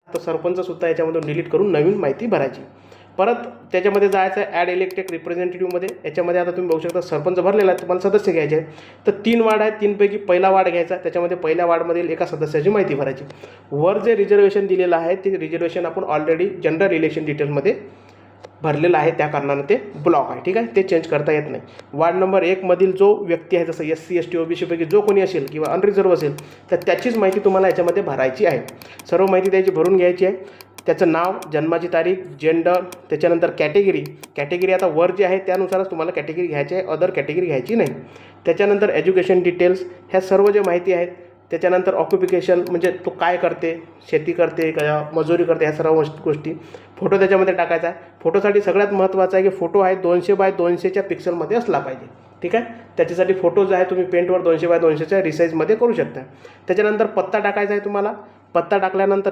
तर सरपंचसुद्धा याच्यामधून डिलीट करून नवीन माहिती भरायची. परत त्याच्यामध्ये जायचं आहे ॲड इलेक्टेड रिप्रेझेंटेटिव्हमध्ये. याच्यामध्ये आता तुम्ही बघू शकता सरपंच भरलेला आहे, तुम्हाला सदस्य घ्यायचे आहे. तर 3 वार्ड आहेत, 3पैकी पहिला वार्ड घ्यायचा. त्याच्यामध्ये पहिल्या वार्डमधील एका सदस्याची माहिती भरायची. वर जे रिझर्वेशन दिलेलं आहे ते रिझर्वेशन आपण ऑलरेडी जनरल इलेक्शन डिटेलमध्ये भरलेलं आहे, त्या कारणानं ते ब्लॉक आहे. ठीक आहे, ते चेंज करता येत नाही. वार्ड नंबर 1 मधील जो व्यक्ती आहे, जसं SC ST OBC पैकी जो कोणी असेल किंवा अनरिझर्व असेल तर त्याचीच माहिती तुम्हाला याच्यामध्ये भरायची आहे. सर्व माहिती त्याची भरून घ्यायची आहे. त्याचं नाव, जन्माची तारीख, जेंडर, त्याच्यानंतर कॅटेगरी आता वर जे आहे त्यानुसारच तुम्हाला कॅटेगरी घ्यायची आहे, अदर कॅटेगरी घ्यायची नाही. त्याच्यानंतर एज्युकेशन डिटेल्स, ह्या सर्व जे माहिती आहेत. त्याच्यानंतर ऑक्युपेशन म्हणजे तो काय करते, शेती करते का मजुरी करते, ह्या सर्व गोष्टी. फोटो त्याच्यामध्ये टाकायचा आहे. फोटोसाठी सगळ्यात महत्त्वाचं आहे की फोटो आहे 200x200च्या पिक्सलमध्ये असला पाहिजे. ठीक आहे, त्याच्यासाठी फोटो जो आहे तुम्ही पेंटवर 200x200च्या रिसाईजमध्ये करू शकता. त्याच्यानंतर पत्ता टाकायचा आहे तुम्हाला. पत्ता टाकल्यानंतर